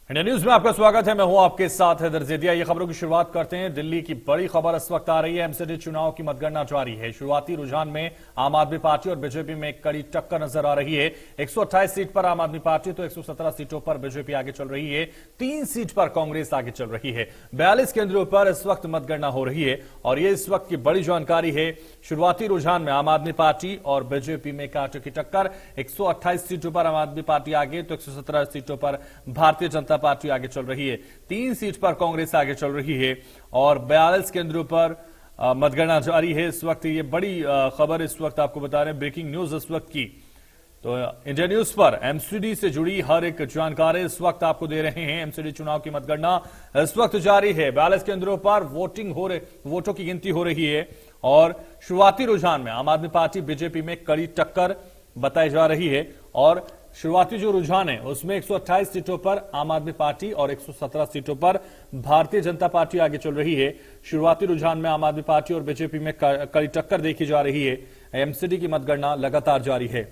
India news में आपका स्वागत है। मैं हूं आपके साथ हैदर जेदिया। ये खबरों की शुरुआत करते हैं। दिल्ली की बड़ी खबर इस वक्त आ रही है। एमसीडी चुनाव की मतगणना जारी है। शुरुआती रुझान में आम आदमी पार्टी और बीजेपी में कड़ी टक्कर नजर आ रही है। 128 सीट पर आम आदमी पार्टी तो 117 सीटों पर बीजेपी आगे चल रही है। 3 सीट पर कांग्रेस आगे चल रही है। 42 केंद्रों पर इस वक्त मतगणना हो रही है और ये इस वक्त की बड़ी जानकारी है। शुरुआती रुझान में आम आदमी पार्टी और बीजेपी में कांटे की टक्कर। 128 सीटों पर आम आदमी पार्टी आगे तो 117 सीटों पर भारतीय जनता पार्टी आगे चल रही है। 3 सीट पर कांग्रेस आगे चल रही है और 42 केंद्रों पर मतगणना जारी है। इस वक्त ये बड़ी खबर इस वक्त आपको बता रहे हैं, ब्रेकिंग न्यूज इस वक्त की। तो इंडिया न्यूज पर एमसीडी से जुड़ी हर एक जानकारी इस वक्त आपको दे रहे हैं। एमसीडी चुनाव की मतगणना इस वक्त जारी है। 42 केंद्रों पर वोटों की गिनती हो रही है और शुरुआती रुझान में आम आदमी पार्टी बीजेपी में कड़ी टक्कर बताई जा रही है और शुरुआती जो रुझान है उसमें 128 सीटों पर आम आदमी पार्टी और 117 सीटों पर भारतीय जनता पार्टी आगे चल रही है। शुरुआती रुझान में आम आदमी पार्टी और बीजेपी में कड़ी टक्कर देखी जा रही है। एमसीडी की मतगणना लगातार जारी है।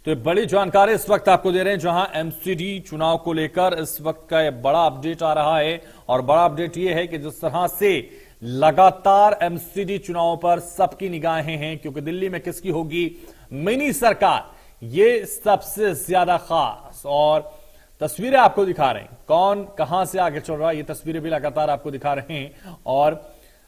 तो बड़ी जानकारी इस वक्त आपको दे रहे हैं, जहां एमसीडी चुनाव को लेकर इस वक्त का बड़ा अपडेट आ रहा है और बड़ा अपडेट यह है कि जिस तरह से लगातार एमसीडी चुनाव पर सबकी निगाहें हैं, क्योंकि दिल्ली में किसकी होगी मिनी सरकार, ये सबसे ज्यादा खास। और तस्वीरें आपको दिखा रहे हैं, कौन कहां से आगे चल रहा है, ये तस्वीरें भी लगातार आपको दिखा रहे हैं। और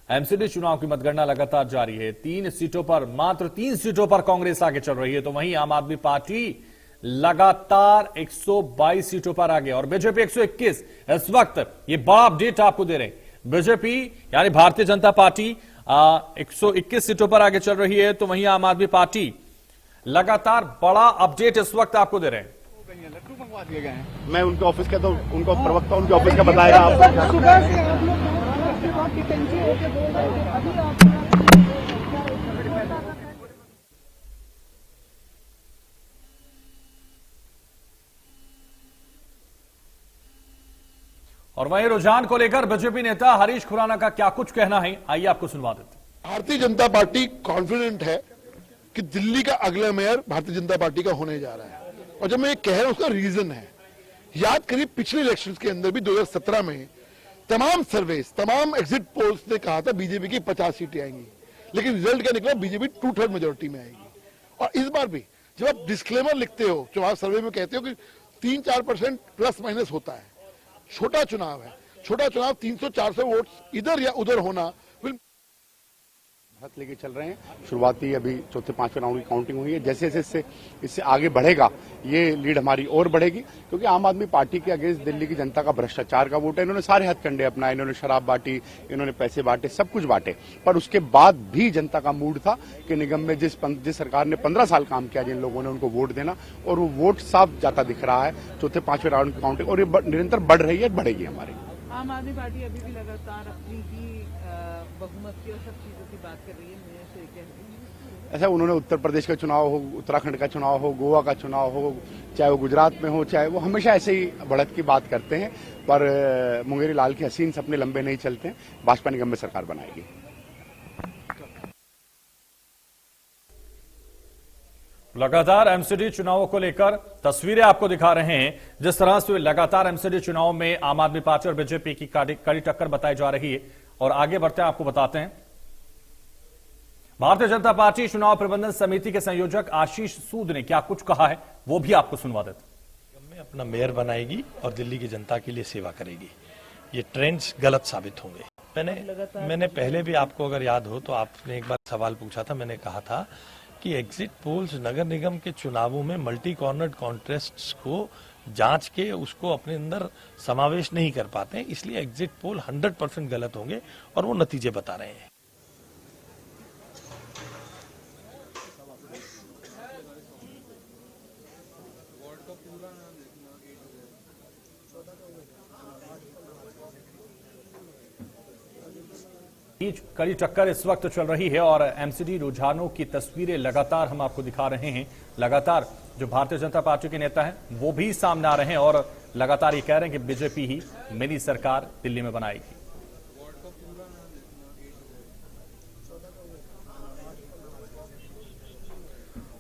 एमसीडी चुनाव की मतगणना लगातार जारी है। 3 सीटों पर, मात्र 3 सीटों पर कांग्रेस आगे चल रही है, तो वहीं आम आदमी पार्टी लगातार 122 सीटों पर आगे और बीजेपी 121। इस वक्त ये बड़ा अपडेट आपको दे रहे हैं। बीजेपी यानी भारतीय जनता पार्टी 121 सीटों पर आगे चल रही है, तो वहीं आम आदमी पार्टी लगातार बड़ा अपडेट इस वक्त आपको दे रहे हैं। लड्डू मंगवा दिए गए हैं। मैं उनके ऑफिस का तो उनको प्रवक्ता उनके ऑफिस का बताएगा आपको। सुबह से आप लोग आपके बात की टेंशन होके बोल रहे थे, अभी आप और वहीं रुझान को लेकर बीजेपी नेता हरीश खुराना का क्या कुछ कहना है, आइए आपको सुनवा देते हैं। भारतीय जनता पार्टी कॉन्फिडेंट है कि दिल्ली का अगला मेयर भारतीय जनता पार्टी का होने जा रहा है। और जब मैं ये कह रहा हूं उसका रीजन है, याद करिए पिछले इलेक्शंस के अंदर भी 2017 में तमाम सर्वेस, तमाम एग्जिट पोल्स ने कहा था बीजेपी की 50 सीटें आएंगी, लेकिन रिजल्ट क्या निकला, बीजेपी 2/3 मेजोरिटी में आएगी। और इस बार भी जब आप डिस्क्लेमर लिखते हो, चुनाव सर्वे में कहते हो कि 3-4% प्लस माइनस होता है, छोटा चुनाव है, छोटा चुनाव 300-400 वोट्स इधर या उधर होना लेके चल रहे हैं। शुरुआती अभी चौथे 5वें राउंड की काउंटिंग हुई है। जैसे जैसे इससे आगे बढ़ेगा ये लीड हमारी और बढ़ेगी, क्योंकि आम आदमी पार्टी के अगेंस्ट दिल्ली की जनता का भ्रष्टाचार का वोट है। इन्होंने सारे हथकंडे अपनाए, इन्होंने शराब बांटी, इन्होंने पैसे बांटे, सब कुछ बांटे, पर उसके बाद भी जनता का मूड था कि निगम में जिस सरकार ने 15 साल काम किया, जिन लोगों ने उनको वोट देना, और वो वोट साफ जाता दिख रहा है चौथे 5वें राउंड की काउंटिंग, और ये निरंतर बढ़ रही है, बढ़ेगी हमारी। आम आदमी पार्टी अभी भी लगातार अपनी ही बहुमत की और सब चीजों की बात कर रही है। ऐसा उन्होंने उत्तर प्रदेश का चुनाव हो, उत्तराखंड का चुनाव हो, गोवा का चुनाव हो, चाहे वो गुजरात में हो, चाहे वो हमेशा ऐसे ही बढ़त की बात करते हैं, पर मुंगेरी लाल के हसीन सपने लंबे नहीं चलते हैं। भाजपा निगम में सरकार बनाएगी। लगातार एमसीडी चुनावों को लेकर तस्वीरें आपको दिखा रहे हैं। जिस तरह से लगातार एमसीडी चुनाव में आम आदमी पार्टी और बीजेपी की कड़ी टक्कर बताई जा रही है। और आगे बढ़ते हैं, आपको बताते हैं भारतीय जनता पार्टी चुनाव प्रबंधन समिति के संयोजक आशीष सूद ने क्या कुछ कहा है, वो भी आपको सुनवा देते हैं। अपना मेयर बनाएगी और दिल्ली की जनता के लिए सेवा करेगी। ये ट्रेंड्स गलत साबित होंगे। मैंने पहले भी, आपको अगर याद हो तो आपने एक बार सवाल पूछा था, मैंने कहा था कि एग्जिट पोल्स नगर निगम के चुनावों में मल्टी कॉर्नर्ड कॉन्टेस्ट्स को जांच के उसको अपने अंदर समावेश नहीं कर पाते हैं, इसलिए एग्जिट पोल 100% गलत होंगे और वो नतीजे बता रहे हैं। कड़ी टक्कर इस वक्त चल रही है और एमसीडी रुझानों की तस्वीरें लगातार हम आपको दिखा रहे हैं। लगातार जो भारतीय जनता पार्टी के नेता हैं वो भी सामने आ रहे हैं और लगातार ये कह रहे हैं कि बीजेपी ही मिनी सरकार दिल्ली में बनाएगी।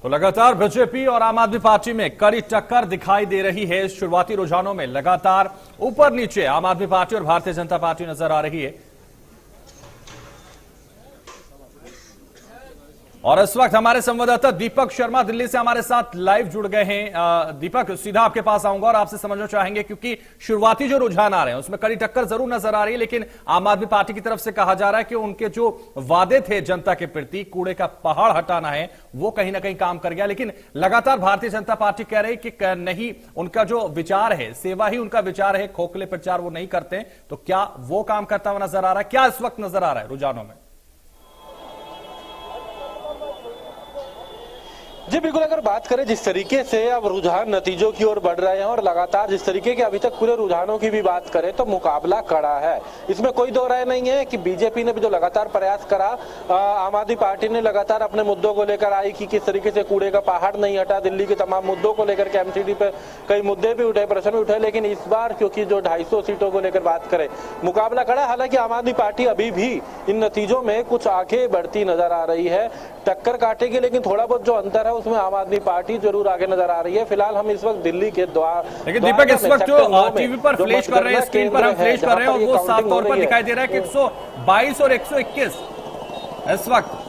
तो लगातार बीजेपी और आम आदमी पार्टी में कड़ी टक्कर दिखाई दे रही है। शुरुआती रुझानों में लगातार ऊपर नीचे आम आदमी पार्टी और भारतीय जनता पार्टी नजर आ रही है। और इस वक्त हमारे संवाददाता दीपक शर्मा दिल्ली से हमारे साथ लाइव जुड़ गए हैं। दीपक, सीधा आपके पास आऊंगा और आपसे समझना चाहेंगे, क्योंकि शुरुआती जो रुझान आ रहे हैं उसमें कड़ी टक्कर जरूर नजर आ रही है, लेकिन आम आदमी पार्टी की तरफ से कहा जा रहा है कि उनके जो वादे थे जनता के प्रति, कूड़े का पहाड़ हटाना है, वो कहीं ना कहीं काम कर गया। लेकिन लगातार भारतीय जनता पार्टी कह रही है कि नहीं, उनका जो विचार है, सेवा ही उनका विचार है, खोखले प्रचार वो नहीं करते। तो क्या वो काम करता हुआ नजर आ रहा है? क्या इस वक्त नजर आ रहा है रुझानों में? जी बिल्कुल, अगर बात करें जिस तरीके से अब रुझान नतीजों की ओर बढ़ रहे हैं और लगातार जिस तरीके के अभी तक पूरे रुझानों की भी बात करें तो मुकाबला कड़ा है। इसमें कोई दो राय नहीं है कि बीजेपी ने भी जो लगातार प्रयास करा, आम आदमी पार्टी ने लगातार अपने मुद्दों को लेकर आई कि किस तरीके से कूड़े का पहाड़ नहीं हटा, दिल्ली के तमाम मुद्दों को लेकर के एमसीडी पे कई मुद्दे भी उठे, प्रश्न भी उठे। लेकिन इस बार क्योंकि जो 250 सीटों को लेकर बात करें, मुकाबला कड़ा। हालांकि आम आदमी पार्टी अभी भी इन नतीजों में कुछ आगे बढ़ती नजर आ रही है, टक्कर काटेगी, लेकिन थोड़ा बहुत जो अंतर है उसमें आम आदमी पार्टी जरूर आगे नजर आ रही है। फिलहाल हम इस वक्त दिल्ली के लेकिन दीपक, इस वक्त जो टीवी पर फ्लैश कर रहे हैं, स्क्रीन पर हम फ्लैश कर रहे हैं, और वो साफ तौर पर दिखाई दे रहा है कि 122 और 121 इस वक्त।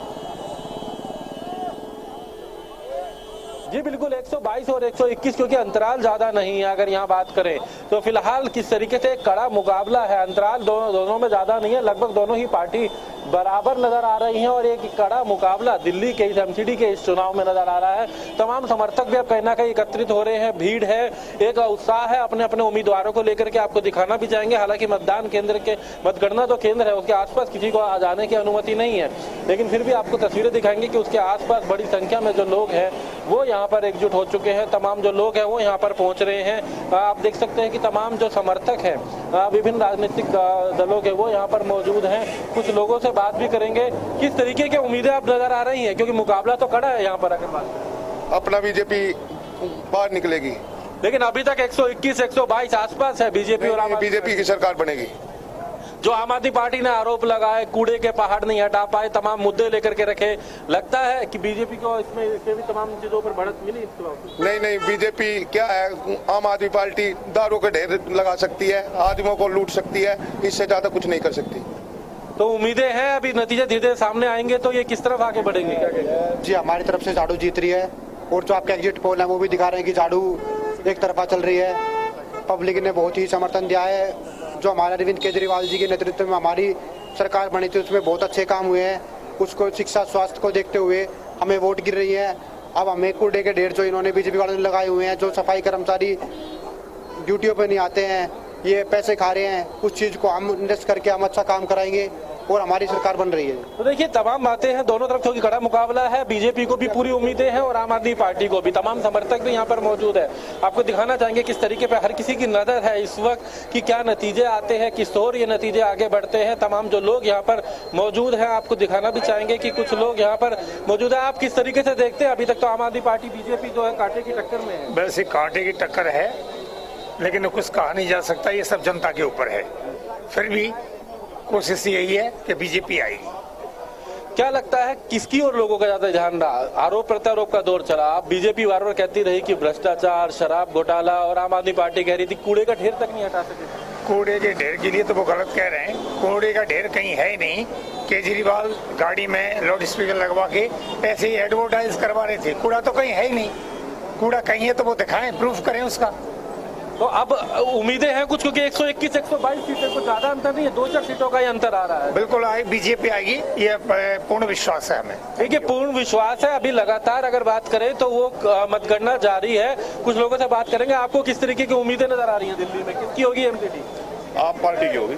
जी बिल्कुल, 122 और 121, क्योंकि अंतराल ज्यादा नहीं है। अगर यहाँ बात करें तो फिलहाल किस तरीके से कड़ा मुकाबला है, अंतराल दोनों में ज्यादा नहीं है, लगभग दोनों ही पार्टी बराबर नजर आ रही हैं और एक कड़ा मुकाबला दिल्ली के इस एमसीडी के इस चुनाव में नजर आ रहा है। तमाम समर्थक भी अब कहीं ना कहीं एकत्रित हो रहे हैं, भीड़ है, एक उत्साह है अपने अपने उम्मीदवारों को लेकर के। आपको दिखाना भी चाहेंगे, हालांकि मतदान केंद्र के मतगणना जो केंद्र है उसके आसपास किसी को आ जाने की अनुमति नहीं है, लेकिन फिर भी आपको तस्वीरें दिखाएंगे कि उसके आसपास बड़ी संख्या में जो लोग हैं वो यहाँ पर एकजुट हो चुके हैं। तमाम जो लोग हैं वो यहाँ पर पहुंच रहे हैं। आप देख सकते हैं कि तमाम जो समर्थक हैं विभिन्न राजनीतिक दलों के, वो यहाँ पर मौजूद हैं। कुछ लोगों से बात भी करेंगे, किस तरीके की उम्मीदें अब नजर आ रही हैं, क्योंकि मुकाबला तो कड़ा है यहाँ पर। अगर बात करें, अपना बीजेपी बाहर निकलेगी, लेकिन अभी तक 121 122 आसपास है बीजेपी और बीजेपी की सरकार बनेगी। जो आम आदमी पार्टी ने आरोप लगाए, कूड़े के पहाड़ नहीं हटा पाए, तमाम मुद्दे लेकर के रखे, लगता है कि बीजेपी को इसमें भी तमाम चीजों पर बढ़त मिली? नहीं, बीजेपी क्या है, आम आदमी पार्टी दारू के ढेर लगा सकती है, आदमियों को लूट सकती है, इससे ज्यादा कुछ नहीं कर सकती। तो उम्मीदें हैं अभी नतीजे धीरे धीरे सामने आएंगे तो ये किस तरफ आगे बढ़ेंगे? जी हमारी तरफ से झाड़ू जीत रही है, और जो आपके एग्जिट पोल है वो भी दिखा रहे हैं कि झाड़ू एक तरफा चल रही है। पब्लिक ने बहुत ही समर्थन दिया है। जो हमारे अरविंद केजरीवाल जी के नेतृत्व में हमारी सरकार बनी थी उसमें बहुत अच्छे काम हुए हैं। उसको शिक्षा स्वास्थ्य को देखते हुए हमें वोट गिर रही है। अब हमें कूड़े के ढेर जो इन्होंने बीजेपी वालों ने लगाए हुए हैं, जो सफाई कर्मचारी ड्यूटियों पर नहीं आते हैं, ये पैसे खा रहे हैं, उस चीज को हम इन्वेस्ट करके हम अच्छा काम कराएंगे और हमारी सरकार बन रही है। तो देखिए, तमाम बातें हैं दोनों तरफ, क्योंकि कड़ा मुकाबला है। बीजेपी को भी पूरी उम्मीदें हैं और आम आदमी पार्टी को भी। तमाम समर्थक भी यहाँ पर मौजूद है। आपको दिखाना चाहेंगे किस तरीके पे हर किसी की नजर है इस वक्त कि क्या नतीजे आते हैं, किस ओर ये नतीजे आगे बढ़ते हैं। तमाम जो लोग यहाँ पर मौजूद हैं, आपको दिखाना भी चाहेंगे कि कुछ लोग यहाँ पर मौजूद है। आप किस तरीके से देखते हैं? अभी तक तो आम आदमी पार्टी बीजेपी जो है कांटे की टक्कर में है। वैसे कांटे की टक्कर है, लेकिन कुछ कहा नहीं जा सकता, ये सब जनता के ऊपर है। फिर भी कोशिश यही है कि बीजेपी आएगी। क्या लगता है किसकी और लोगों का ज्यादा ध्यान रहा? आरोप प्रत्यारोप का दौर चला, आप बीजेपी बार बार कहती रही कि भ्रष्टाचार, शराब घोटाला, और आम आदमी पार्टी कह रही थी कूड़े का ढेर तक नहीं हटा सके। कूड़े के ढेर के लिए तो वो गलत कह रहे हैं। कूड़े का ढेर कहीं है ही नहीं। केजरीवाल गाड़ी में लाउड स्पीकर लगवा के ऐसे ही एडवर्टाइज करवा रहे थे। कूड़ा तो कहीं है ही नहीं। कूड़ा कहीं है तो वो दिखाएं, प्रूफ करें उसका। तो अब उम्मीदें हैं कुछ, क्योंकि 121 122 सीटें, कुछ ज्यादा अंतर नहीं है, 2-4 सीटों का ही अंतर आ रहा है। बिल्कुल बीजेपी आएगी, ये पूर्ण विश्वास है हमें। देखिए, पूर्ण विश्वास है। अभी लगातार अगर बात करें तो वो मतगणना जारी है। कुछ लोगों से बात करेंगे। आपको किस तरीके की उम्मीदें नजर आ रही है दिल्ली में? किसकी होगी एमसीडी? आप पार्टी की होगी,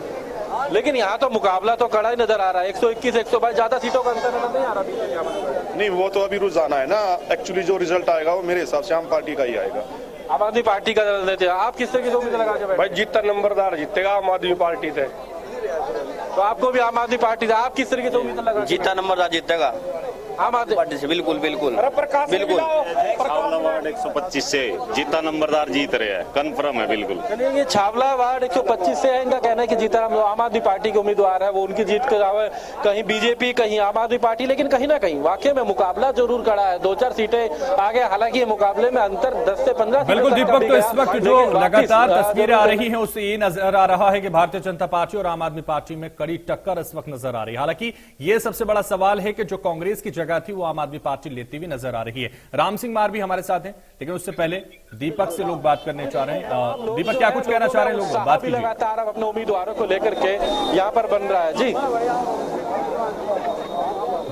लेकिन यहाँ तो मुकाबला तो कड़ा ही नजर आ रहा है। 121 122 ज्यादा सीटों का अंतर नजर नहीं आ रहा। नहीं, वो तो अभी रुझान है ना। एक्चुअली जो रिजल्ट आएगा वो मेरे हिसाब से आम पार्टी का ही आएगा। आम आदमी पार्टी का देते हैं। आप किस तरीके से उम्मीद लगा के बैठे? भाई जितना नंबरदार जीतेगा आम आदमी पार्टी से। तो आपको भी आम आदमी पार्टी से, आप किस तरीके से उम्मीद लगा? जितना नंबरदार जीतेगा। आम आदमी पार्टी से बिल्कुल बिल्कुल बिल्कुल। छावला वार्ड 125 से जीता नंबरदार जीत रहे हैं, कन्फर्म है बिल्कुल। ये छावला वार्ड 125 से है, इनका कहना है कि जीता आम आदमी पार्टी के उम्मीदवार है, वो उनकी जीत के अलावा कहीं बीजेपी कहीं आम आदमी पार्टी, लेकिन कहीं ना कहीं वाकई में मुकाबला जरूर खड़ा है, 2-4 सीटें आगे। हालांकि ये मुकाबले में अंतर 10 से 15। बिल्कुल दीपक, तो इस वक्त जो लगातार तस्वीरें आ रही हैं उससे ये नजर आ रहा है कि भारतीय जनता पार्टी और आम आदमी पार्टी में कड़ी टक्कर इस वक्त नजर आ रही है। हालांकि ये सबसे बड़ा सवाल है कि जो कांग्रेस की जगह थी वो आम आदमी पार्टी लेती हुई नजर आ रही है। राम सिंह मार भी हमारे साथ हैं, लेकिन उससे पहले दीपक से लोग बात करने चाह रहे हैं। दीपक, क्या कुछ कहना चाह रहे हैं लोग? बात कीजिए। लगातार अब अपने उम्मीदवारों को लेकर के यहाँ पर बन रहा है। जी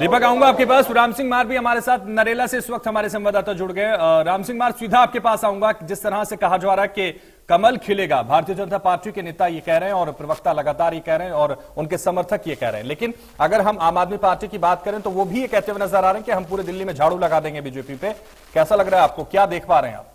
दीपक, आऊंगा आपके पास। राम सिंह मार भी हमारे साथ नरेला से इस वक्त हमारे संवाददाता जुड़ गए। राम सिंह मार, सीधा आपके पास आऊंगा। जिस तरह से कहा जा रहा है कि कमल खिलेगा, भारतीय जनता पार्टी के नेता ये कह रहे हैं और प्रवक्ता लगातार ये कह रहे हैं और उनके समर्थक ये कह रहे हैं, लेकिन अगर हम आम आदमी पार्टी की बात करें तो वो भी ये कहते हुए नजर आ रहे हैं कि हम पूरे दिल्ली में झाड़ू लगा देंगे बीजेपी पे। कैसा लग रहा है आपको, क्या देख पा रहे हैं आप?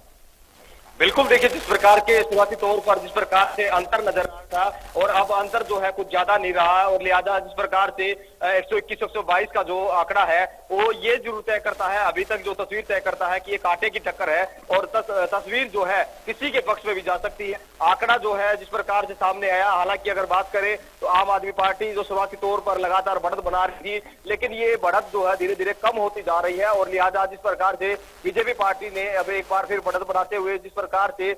बिल्कुल, देखिए जिस प्रकार के शुरुआती तौर पर जिस प्रकार से अंतर नजर आ रहा था और अब अंतर जो है कुछ ज्यादा नहीं रहा है, और लिहाजा जिस प्रकार से 121-122 का जो आंकड़ा है वो ये जरूर तय करता है, अभी तक जो तस्वीर तय करता है कि ये कांटे की टक्कर है और तस्वीर जो है किसी के पक्ष में भी जा सकती है। आंकड़ा जो है जिस प्रकार से सामने आया, हालांकि अगर बात करें तो आम आदमी पार्टी जो शुरुआती तौर पर लगातार बढ़त बना रही थी, लेकिन ये बढ़त जो है धीरे धीरे कम होती जा रही है और लिहाजा जिस प्रकार से बीजेपी पार्टी ने अब एक बार फिर बढ़त बनाते हुए जिस प्रकार से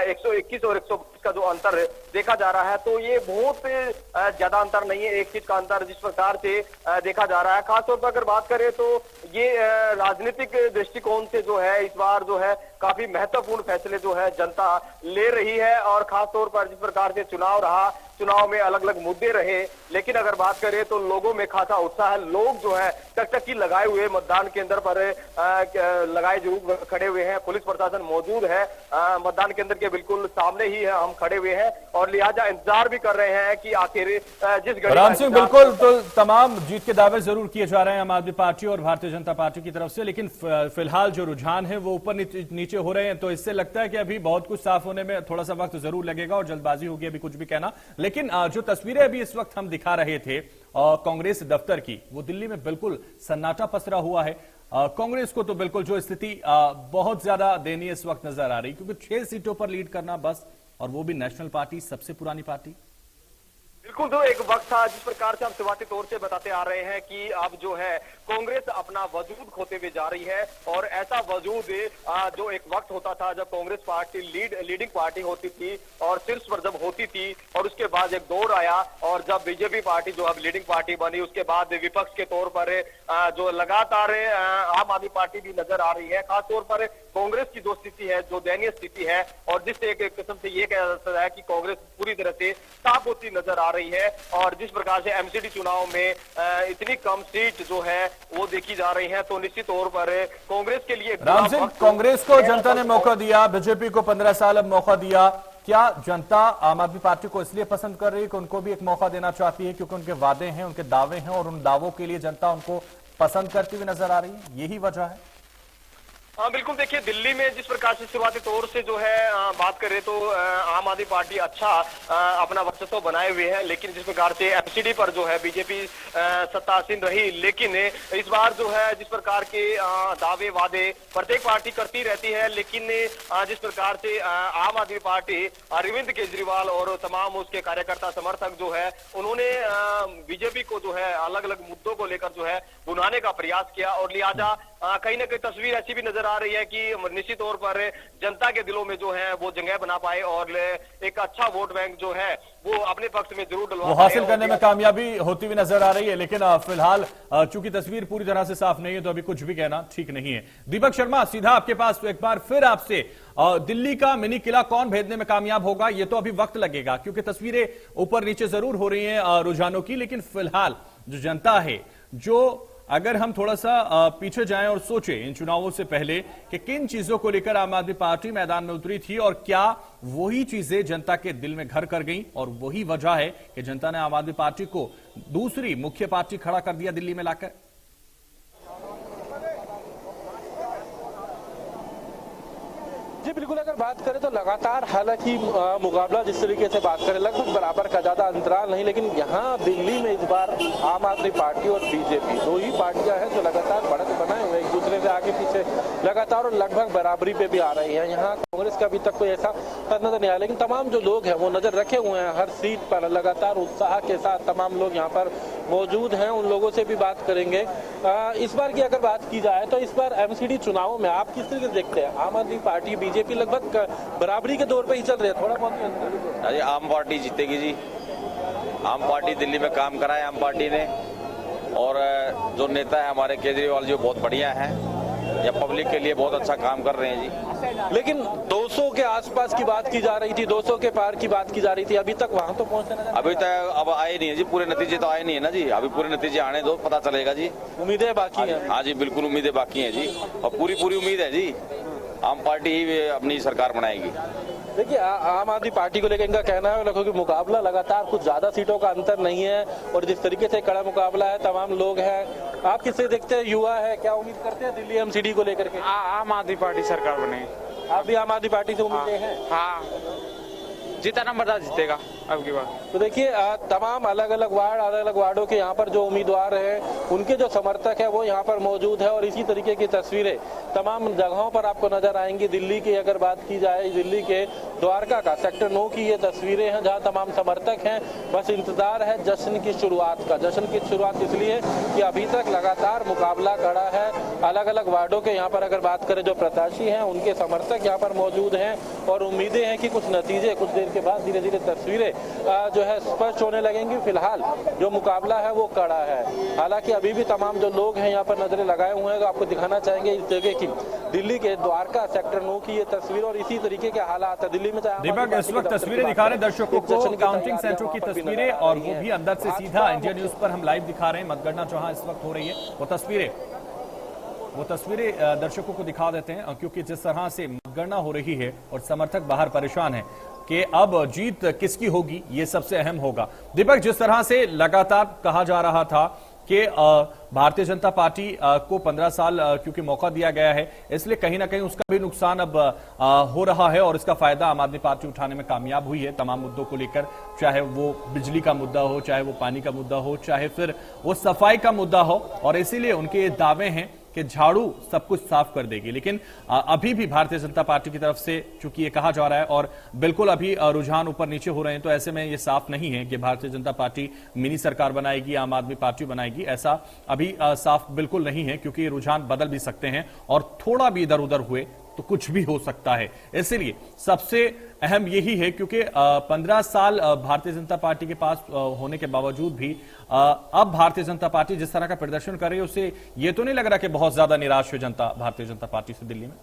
121 और 120 का जो अंतर देखा जा रहा है, तो ये बहुत ज्यादा अंतर नहीं है, एक चीज का अंतर जिस प्रकार से देखा जा रहा है। खासतौर पर अगर बात करें तो ये राजनीतिक दृष्टिकोण से जो है इस बार जो है काफी महत्वपूर्ण फैसले जो है जनता ले रही है, और खासतौर पर जिस प्रकार से चुनाव रहा, चुनाव में अलग अलग मुद्दे रहे, लेकिन अगर बात करें तो लोगों में खासा उत्साह है। लोग जो है टकटकी लगाए हुए मतदान केंद्र पर लगाए जरूर खड़े हुए हैं, पुलिस प्रशासन मौजूद है, मतदान केंद्र के बिल्कुल सामने ही है, हम खड़े हुए हैं और लिहाजा इंतजार भी कर रहे हैं कि आखिर जिस घड़ी। राम सिंह, बिल्कुल, तो तमाम जीत के दावे जरूर किए जा रहे हैं आम आदमी पार्टी और भारतीय जनता पार्टी की तरफ से, लेकिन फिलहाल जो रुझान है वो ऊपर नीचे हो रहे हैं, तो इससे लगता है कि अभी बहुत कुछ साफ होने में थोड़ा सा वक्त जरूर लगेगा और जल्दबाजी होगी अभी कुछ भी कहना। लेकिन जो तस्वीरें अभी इस वक्त हम दिखा रहे थे कांग्रेस दफ्तर की, वो दिल्ली में बिल्कुल सन्नाटा पसरा हुआ है। कांग्रेस को तो बिल्कुल जो स्थिति बहुत ज्यादा दयनीय इस वक्त नजर आ रही, क्योंकि 6 सीटों पर लीड करना बस, और वो भी नेशनल पार्टी, सबसे पुरानी पार्टी। बिल्कुल, तो एक वक्त था जिस प्रकार से हम शुरुआती तौर से बताते आ रहे हैं कि अब जो है कांग्रेस अपना वजूद खोते हुए जा रही है, और ऐसा वजूद जो एक वक्त होता था जब कांग्रेस पार्टी लीडिंग पार्टी होती थी और शीर्ष पर जब होती थी, और उसके बाद एक दौर आया और जब बीजेपी पार्टी जो अब लीडिंग पार्टी बनी, उसके बाद विपक्ष के तौर पर जो लगातार आम आदमी पार्टी भी नजर आ रही है। खासतौर पर कांग्रेस की जो स्थिति है, जो दयनीय स्थिति है, और जिससे एक किस्म से ये कहा जाता है कि कांग्रेस पूरी तरह से साफ होती नजर आ रही है, और जिस प्रकार से एमसीडी चुनाव में इतनी कम सीट जो है वो देखी जा रही है, तो निश्चित तौर पर कांग्रेस के लिए। राम सिंह, कांग्रेस को जनता ने मौका दिया, बीजेपी को 15 साल अब मौका दिया, क्या जनता आम आदमी पार्टी को इसलिए पसंद कर रही है कि उनको भी एक मौका देना चाहती है, क्योंकि उनके वादे हैं, उनके दावे हैं, और उन दावों के लिए जनता उनको पसंद करती हुई नजर आ रही है, यही वजह है? हाँ बिल्कुल, देखिए दिल्ली में जिस प्रकार से शुरुआती तौर से जो है बात करें तो आम आदमी पार्टी अच्छा अपना वर्चस्व बनाए हुए है, लेकिन जिस प्रकार से एमसीडी पर जो है बीजेपी सत्तासीन रही, लेकिन इस बार जो है जिस प्रकार के दावे वादे प्रत्येक पार्टी करती रहती है, लेकिन जिस प्रकार से आम आदमी पार्टी अरविंद केजरीवाल और तमाम उसके कार्यकर्ता समर्थक जो है उन्होंने बीजेपी को जो है अलग अलग मुद्दों को लेकर जो है भुनाने का प्रयास किया, और लिहाजा कहीं ना कहीं तस्वीर ऐसी भी नजर आ रही है कि निश्चित तौर पर जनता के दिलों में जो है वो जगह बना पाए और एक अच्छा वोट बैंक जो है वो अपने पक्ष में जरूर डलवा हासिल करने में कामयाबी होती हुई नजर आ रही है। लेकिन फिलहाल चूंकि तस्वीर पूरी तरह से साफ नहीं है, तो अभी कुछ भी कहना ठीक नहीं है। दीपक शर्मा, सीधा आपके पास एक बार फिर आपसे, दिल्ली का मिनी किला कौन भेजने में कामयाब होगा? ये तो अभी वक्त लगेगा, क्योंकि तस्वीरें ऊपर नीचे जरूर हो रही हैं रुझानों की, लेकिन फिलहाल जो जनता है, जो अगर हम थोड़ा सा पीछे जाएं और सोचें इन चुनावों से पहले कि किन चीजों को लेकर आम आदमी पार्टी मैदान में उतरी थी, और क्या वही चीजें जनता के दिल में घर कर गई, और वही वजह है कि जनता ने आम आदमी पार्टी को दूसरी मुख्य पार्टी खड़ा कर दिया दिल्ली में लाकर? जी बिल्कुल, अगर बात करें तो लगातार हालांकि मुकाबला जिस तरीके से बात करें लगभग बराबर का ज्यादा अंतराल नहीं, लेकिन यहाँ दिल्ली में इस बार आम आदमी पार्टी और बीजेपी दो ही पार्टियां हैं जो लगातार बढ़त बनाए हुए एक दूसरे से आगे पीछे लगातार और लगभग बराबरी पे भी आ रही है। यहाँ कांग्रेस का अभी तक कोई ऐसा नजर नहीं आया, लेकिन तमाम जो लोग हैं वो नजर रखे हुए हैं हर सीट पर, लगातार उत्साह के साथ तमाम लोग यहाँ पर मौजूद हैं। उन लोगों से भी बात करेंगे। इस बार की अगर बात की जाए तो इस बार एमसीडी चुनावों में आप किस तरीके से देखते हैं? आम आदमी पार्टी बीजेपी लगभग बराबरी के दौर पे ही चल रही है, थोड़ा बहुत अरे आम पार्टी जीतेगी जी। आम पार्टी दिल्ली में काम करा है आम पार्टी ने, और जो नेता है हमारे केजरीवाल जी बहुत बढ़िया है, या पब्लिक के लिए बहुत अच्छा काम कर रहे हैं जी। लेकिन 200 के आसपास की बात की जा रही थी, 200 के पार की बात की जा रही थी, अभी तक वहां तो पहुंचना अभी तक अब आए नहीं है जी, पूरे नतीजे तो आए नहीं है ना जी। अभी पूरे नतीजे आने दो, पता चलेगा जी। उम्मीदें बाकी हैं? हाँ जी बिल्कुल उम्मीदें बाकी हैं जी, और पूरी उम्मीद है जी आम पार्टी ही अपनी सरकार बनाएगी। देखिए आम आदमी पार्टी को लेकर इनका कहना है कि मुकाबला लगातार कुछ ज्यादा सीटों का अंतर नहीं है, और जिस तरीके से कड़ा मुकाबला है तमाम लोग हैं। आप किससे देखते हैं? युवा है, क्या उम्मीद करते हैं दिल्ली एमसीडी को लेकर के? आम आदमी पार्टी सरकार बनेगी। आप भी आम आदमी पार्टी से उम्मीदें हैं? हाँ, जितना नंबरदार जीतेगा अब की बार। तो देखिए तमाम अलग अलग वार्डों के यहाँ पर जो उम्मीदवार हैं उनके जो समर्थक है वो यहाँ पर मौजूद है, और इसी तरीके की तस्वीरें तमाम जगहों पर आपको नजर आएंगी। दिल्ली की अगर बात की जाए, दिल्ली के द्वारका का सेक्टर 9 की ये तस्वीरें हैं जहाँ तमाम समर्थक हैं। बस इंतजार है जश्न की शुरुआत का। जश्न की शुरुआत इसलिए कि अभी तक लगातार मुकाबला कड़ा है। अलग अलग वार्डों के यहाँ पर अगर बात करें जो प्रत्याशी हैं उनके समर्थक यहाँ पर मौजूद हैं, और उम्मीदें हैं कि कुछ नतीजे कुछ देर के बाद धीरे धीरे तस्वीरें जो है स्पष्ट होने लगेंगी। फिलहाल जो मुकाबला है वो कड़ा है। हालांकि अभी भी तमाम जो लोग हैं यहाँ पर नजरें लगाए हुए हैं, तो आपको दिखाना चाहेंगे इस जगह की, दिल्ली के द्वारका सेक्टर 9 की ये तस्वीर, और इसी तरीके के हालात है दिल्ली में। दीपक इस वक्त तस्वीरें दिखा रहे दर्शकों को काउंटिंग सेंटरों की तस्वीरें, और वो भी अंदर से सीधा इंडिया न्यूज पर हम लाइव दिखा रहे हैं। मतगणना जहां इस वक्त हो रही है वो तस्वीरें दर्शकों को दिखा देते हैं, क्योंकि जिस तरह से मतगणना हो रही है और समर्थक बाहर परेशान है कि अब जीत किसकी होगी, ये सबसे अहम होगा। दीपक, जिस तरह से लगातार कहा जा रहा था कि भारतीय जनता पार्टी को 15 साल क्योंकि मौका दिया गया है, इसलिए कहीं ना कहीं उसका भी नुकसान अब हो रहा है, और इसका फायदा आम आदमी पार्टी उठाने में कामयाब हुई है तमाम मुद्दों को लेकर, चाहे वो बिजली का मुद्दा हो, चाहे वो पानी का मुद्दा हो, चाहे फिर वो सफाई का मुद्दा हो, और इसीलिए उनके ये दावे हैं कि झाड़ू सब कुछ साफ कर देगी। लेकिन अभी भी भारतीय जनता पार्टी की तरफ से चूंकि ये कहा जा रहा है, और बिल्कुल अभी रुझान ऊपर नीचे हो रहे हैं, तो ऐसे में ये साफ नहीं है कि भारतीय जनता पार्टी मिनी सरकार बनाएगी, आम आदमी पार्टी बनाएगी, ऐसा अभी साफ बिल्कुल नहीं है, क्योंकि रुझान बदल भी सकते हैं, और थोड़ा भी इधर उधर हुए तो कुछ भी हो सकता है। इसलिए सबसे अहम यही है, क्योंकि 15 साल भारतीय जनता पार्टी के पास होने के बावजूद भी अब भारतीय जनता पार्टी जिस तरह का प्रदर्शन कर रही है, उससे ये तो नहीं लग रहा कि बहुत ज्यादा निराश है जनता भारतीय जनता पार्टी से दिल्ली में।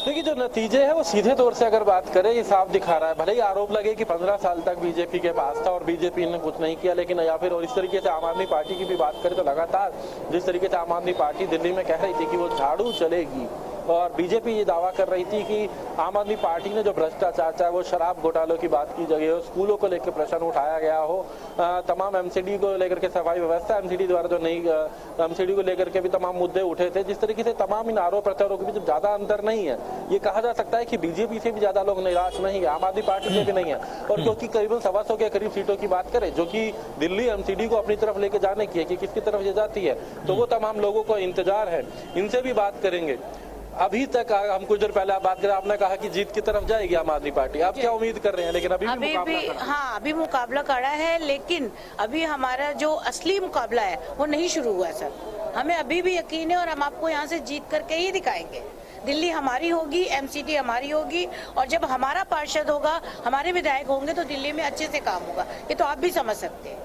देखिए जो नतीजे है वो सीधे तौर से अगर बात करें ये साफ दिखा रहा है। भले ही आरोप लगे कि 15 साल तक बीजेपी के पास था और बीजेपी ने कुछ नहीं किया, लेकिन या फिर और इस तरीके से आम आदमी पार्टी की भी बात करें तो लगातार जिस तरीके से आम आदमी पार्टी दिल्ली में कह रही थी कि वो झाड़ू चलेगी, और बीजेपी ये दावा कर रही थी कि आम आदमी पार्टी ने जो भ्रष्टाचार, चाहे वो शराब घोटालों की बात की जगह हो, स्कूलों को लेकर प्रश्न उठाया गया हो, तमाम एमसीडी को लेकर के सफाई व्यवस्था एमसीडी द्वारा जो नहीं, एमसीडी को लेकर के भी तमाम मुद्दे उठे थे। जिस तरीके से तमाम इन आरोप प्रत्यारोपों के बीच ज्यादा अंतर नहीं है, ये कहा जा सकता है कि बीजेपी से भी ज्यादा लोग निराश नहीं है, आम आदमी पार्टी से भी नहीं है। और क्योंकि करीबन 125 के करीब सीटों की बात करें जो कि दिल्ली एमसीडी को अपनी तरफ लेके जाने की है कि किसकी तरफ ये जाती है, तो वो तमाम लोगों को इंतजार है। इनसे भी बात करेंगे। अभी तक हम कुछ देर पहले आप बात करें, आपने कहा कि जीत की तरफ जाएगी आम आदमी पार्टी, आप क्या उम्मीद कर रहे हैं? लेकिन अभी मुकाबला कड़ा है, लेकिन अभी हमारा जो असली मुकाबला है वो नहीं शुरू हुआ है सर। हमें अभी भी यकीन है, और हम आपको यहाँ से जीत करके ही दिखाएंगे। दिल्ली हमारी होगी, एमसीडी हमारी होगी, और जब हमारा पार्षद होगा, हमारे विधायक होंगे, तो दिल्ली में अच्छे से काम होगा। ये तो आप भी समझ सकते हैं।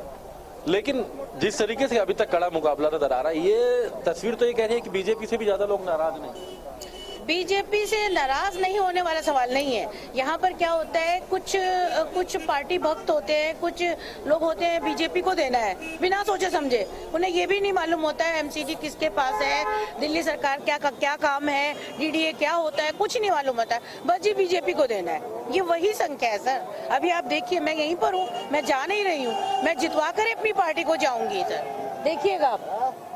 लेकिन जिस तरीके से अभी तक कड़ा मुकाबला नजर आ रहा है, ये तस्वीर तो ये कह रही है कि बीजेपी से भी ज्यादा लोग नाराज नहीं। बीजेपी से नाराज नहीं होने वाला सवाल नहीं है। यहाँ पर क्या होता है, कुछ पार्टी भक्त होते हैं, कुछ लोग होते हैं बीजेपी को देना है बिना सोचे समझे। उन्हें ये भी नहीं मालूम होता है एमसीडी किसके पास है, दिल्ली सरकार क्या काम है, डीडीए क्या होता है, कुछ नहीं मालूम होता है, बस जी बीजेपी को देना है। ये वही संख्या है सर। अभी आप देखिए, मैं यहीं पर हूँ, मैं जा नहीं रही हूँ, मैं जितवा कर अपनी पार्टी को जाऊंगी सर, देखिएगा आप।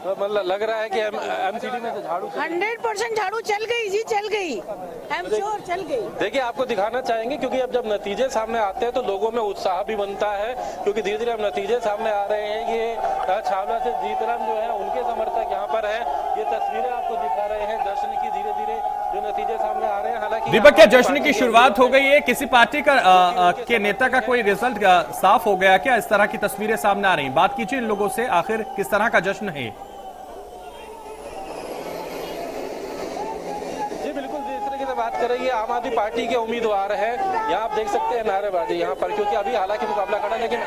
मतलब लग रहा है कि एमसीडी में झाड़ू 100% झाड़ू चल गई जी, चल गई, आई एम श्योर चल गई। देखिए, आपको दिखाना चाहेंगे क्योंकि अब जब नतीजे सामने आते हैं तो लोगों में उत्साह भी बनता है, क्योंकि धीरे धीरे अब नतीजे सामने आ रहे हैं। ये छावला से जीतराम जो है उनके समर्थक यहाँ पर है, ये तस्वीरें आपको दिखा रहे हैं जश्न की। धीरे धीरे जो नतीजे सामने आ रहे हैं, हालांकि दीपक, क्या जश्न की शुरुआत हो गई है? किसी पार्टी का के नेता का कोई रिजल्ट साफ हो गया क्या? इस तरह की तस्वीरें सामने आ रही, बात कीजिए इन लोगों से, आखिर किस तरह का जश्न है? बात करें, ये आम आदमी पार्टी के उम्मीदवार हैं। यहाँ आप देख सकते हैं नारेबाजी यहाँ पर, क्योंकि अभी हालांकि मुकाबला खड़ा, लेकिन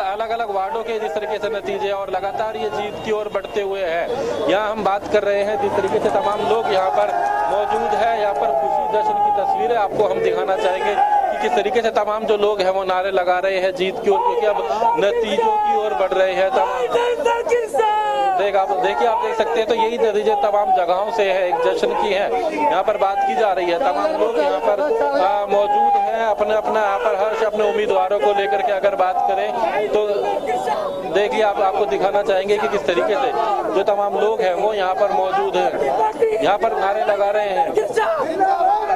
अलग अलग वार्डों के जिस तरीके से नतीजे और लगातार ये जीत की ओर बढ़ते हुए हैं। यहाँ हम बात कर रहे हैं जिस तरीके से तमाम लोग यहाँ पर मौजूद है, यहाँ पर खुशी जश्न की तस्वीरें आपको हम दिखाना चाहेंगे कि किस तरीके से तमाम जो लोग हैं वो नारे लगा रहे हैं जीत की ओर, क्योंकि अब नतीजों की ओर बढ़ रहे हैं। देखिए, आप देख सकते हैं, तो यही नतीजे तमाम जगहों से है, एक जश्न की है। यहाँ पर बात की जा रही है, तमाम लोग यहाँ पर मौजूद हैं, अपना यहाँ पर हर्ष अपने उम्मीदवारों को लेकर के अगर बात करें तो देखिए, आपको दिखाना चाहेंगे कि किस तरीके से जो तमाम लोग हैं वो यहाँ पर मौजूद हैं, यहाँ पर नारे लगा रहे हैं।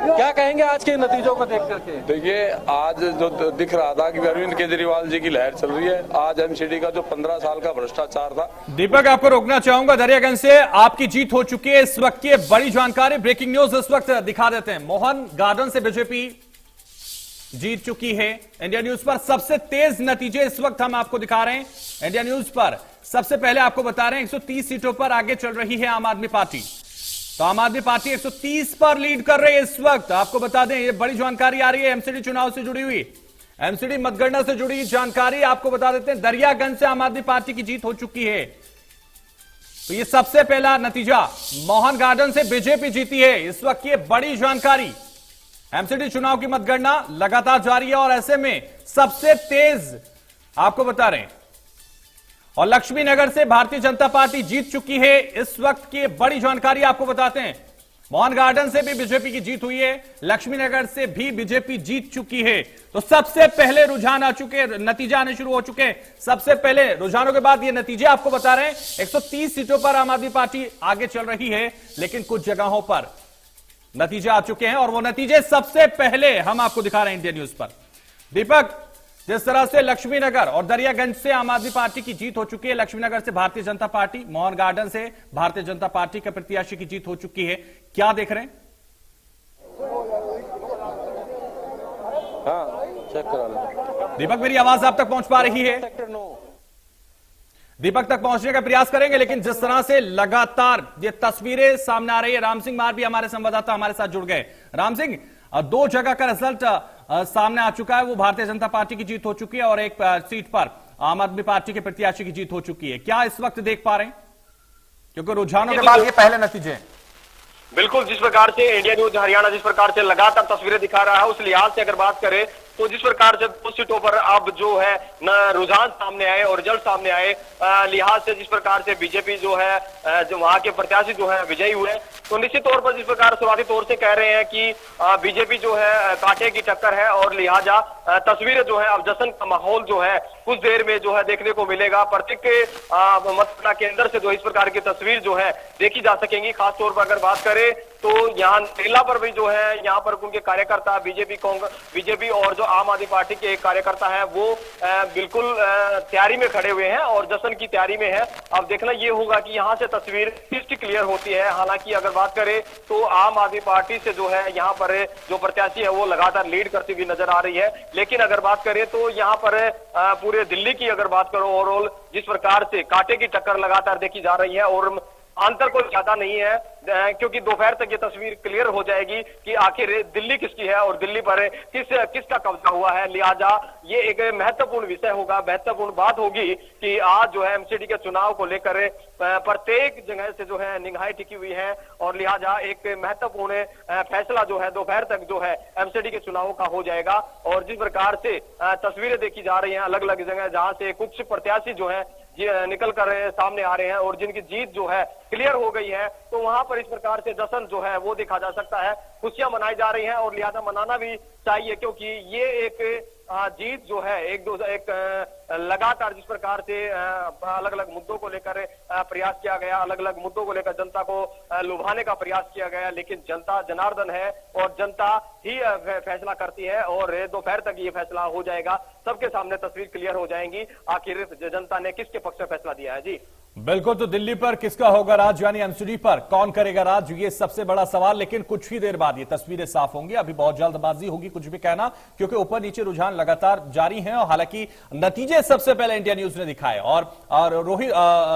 क्या कहेंगे आज के नतीजों को देख करके? देखिए, आज जो दिख रहा था कि अरविंद केजरीवाल जी की लहर चल रही है, आज एमसीडी का जो 15 साल का भ्रष्टाचार था। दीपक, आपको रोकना चाहूंगा, दरियागंज से आपकी जीत हो चुकी है। इस वक्त की बड़ी जानकारी, ब्रेकिंग न्यूज इस वक्त दिखा देते हैं। मोहन गार्डन से बीजेपी जीत चुकी है। इंडिया न्यूज पर सबसे तेज नतीजे इस वक्त हम आपको दिखा रहे हैं। इंडिया न्यूज पर सबसे पहले आपको बता रहे हैं 130 सीटों पर आगे चल रही है आम आदमी पार्टी। तो आम आदमी पार्टी 130 पर लीड कर रही है इस वक्त। आपको बता दें, ये बड़ी जानकारी आ रही है एमसीडी चुनाव से जुड़ी हुई, एमसीडी मतगणना से जुड़ी जानकारी आपको बता देते हैं। दरियागंज से आम आदमी पार्टी की जीत हो चुकी है। तो ये सबसे पहला नतीजा, मोहन गार्डन से बीजेपी जीती है इस वक्त। ये बड़ी जानकारी, एमसीडी चुनाव की मतगणना लगातार जारी है और ऐसे में सबसे तेज आपको बता रहे हैं। और लक्ष्मी नगर से भारतीय जनता पार्टी जीत चुकी है इस वक्त की बड़ी जानकारी आपको बताते हैं। मोहन गार्डन से भी बीजेपी की जीत हुई है, लक्ष्मी नगर से भी बीजेपी जीत चुकी है। तो सबसे पहले रुझान आ चुके, नतीजे आने शुरू हो चुके हैं। सबसे पहले रुझानों के बाद ये नतीजे आपको बता रहे हैं। 130 सीटों पर आम आदमी पार्टी आगे चल रही है, लेकिन कुछ जगहों पर नतीजे आ चुके हैं और वो नतीजे सबसे पहले हम आपको दिखा रहे हैं इंडिया न्यूज पर। दीपक, जिस तरह से लक्ष्मी नगर और दरियागंज से आम आदमी पार्टी की जीत हो चुकी है, लक्ष्मी नगर से भारतीय जनता पार्टी, मोहन गार्डन से भारतीय जनता पार्टी के प्रत्याशी की जीत हो चुकी है, क्या देख रहे हैं? हाँ, चेक करा लो। दीपक, मेरी आवाज आप तक पहुंच पा रही है? दीपक तक पहुंचने का प्रयास करेंगे, लेकिन जिस तरह से लगातार ये तस्वीरें सामने आ रही है, राम सिंह मार भी हमारे संवाददाता हमारे साथ जुड़ गए। राम सिंह, 2 जगह का रिजल्ट सामने आ चुका है, वो भारतीय जनता पार्टी की जीत हो चुकी है और एक सीट पर आम आदमी पार्टी के प्रत्याशी की जीत हो चुकी है। क्या इस वक्त देख पा रहे हैं, क्योंकि रुझानों के बाद ये पहले नतीजे हैं? बिल्कुल, जिस प्रकार से इंडिया न्यूज हरियाणा जिस प्रकार से लगातार तस्वीरें दिखा रहा है, उस लिहाज से अगर बात करें तो जिस प्रकार से 2 सीटों पर अब जो है न रुझान सामने आए और रिजल्ट सामने आए, लिहाज से जिस प्रकार से बीजेपी जो है जो वहां के प्रत्याशी जो है विजयी हुए, तो निश्चित तौर पर जिस प्रकार शुरुआती तौर से कह रहे हैं कि बीजेपी जो है कांटे की टक्कर है और लिहाजा तस्वीरें जो है अब जश्न का माहौल जो है कुछ देर में जो है देखने को मिलेगा। प्रत्येक मतगणना केंद्र से जो इस प्रकार की तस्वीर जो है देखी जा सकेंगी। खासतौर पर अगर बात करें तो यहाँ नेला पर भी जो है यहाँ पर उनके कार्यकर्ता बीजेपी और जो आम आदमी पार्टी के एक कार्यकर्ता है वो बिल्कुल तैयारी में खड़े हुए हैं और जश्न की तैयारी में है। अब देखना ये होगा कि यहाँ से तस्वीर किसकी क्लियर होती है। हालांकि अगर बात करें तो आम आदमी पार्टी से जो है यहाँ पर जो प्रत्याशी है वो लगातार लीड करती हुई नजर आ रही है, लेकिन अगर बात करें तो यहाँ पर पूरे दिल्ली की अगर बात करो ओवरऑल जिस प्रकार से कांटे की टक्कर लगातार देखी जा रही है और अंतर कोई ज्यादा नहीं है, क्योंकि दोपहर तक ये तस्वीर क्लियर हो जाएगी कि आखिर दिल्ली किसकी है और दिल्ली पर किसका कब्जा हुआ है। लिहाजा ये एक महत्वपूर्ण विषय होगा, महत्वपूर्ण बात होगी कि आज जो है एमसीडी के चुनाव को लेकर प्रत्येक जगह से जो है निगाहें टिकी हुई है और लिहाजा एक महत्वपूर्ण फैसला जो है दोपहर तक जो है एमसीडी के चुनाव का हो जाएगा। और जिस प्रकार से तस्वीरें देखी जा रही हैं अलग अलग जगह, जहां से कुछ प्रत्याशी जो है निकल कर सामने आ रहे हैं और जिनकी जीत जो है क्लियर हो गई है, तो वहां पर इस प्रकार से जश्न जो है वो देखा जा सकता है, खुशियां मनाई जा रही हैं और लिहाजा मनाना भी चाहिए, क्योंकि ये एक जीत जो है एक लगातार जिस प्रकार से अलग अलग मुद्दों को लेकर प्रयास किया गया, अलग अलग मुद्दों को लेकर जनता को लुभाने का प्रयास किया गया, लेकिन जनता जनार्दन है और जनता ही फैसला करती है और दोपहर तक ये फैसला हो जाएगा, सबके सामने तस्वीर क्लियर हो जाएंगी आखिर जनता ने किसके पक्ष में फैसला दिया है। जी बिल्कुल, तो दिल्ली पर किसका होगा राज, यानी एमसीडी पर कौन करेगा राज, ये सबसे बड़ा सवाल। लेकिन कुछ ही देर बाद ये तस्वीरें साफ होंगी, अभी बहुत जल्दबाजी होगी कुछ भी कहना, क्योंकि ऊपर नीचे रुझान लगातार जारी हैं और हालांकि नतीजे सबसे पहले इंडिया न्यूज ने दिखाए और रोहित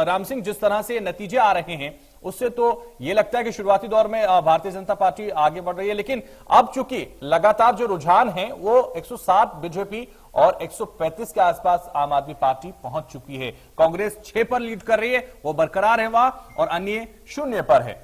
राम सिंह जिस तरह से नतीजे आ रहे हैं उससे तो ये लगता है कि शुरुआती दौर में भारतीय जनता पार्टी आगे बढ़ रही है, लेकिन अब चूंकि लगातार जो रुझान है वो 107 बीजेपी और 135 के आसपास आम आदमी पार्टी पहुंच चुकी है। कांग्रेस 6 पर लीड कर रही है, वो बरकरार है वहां, और अन्य 0 पर है।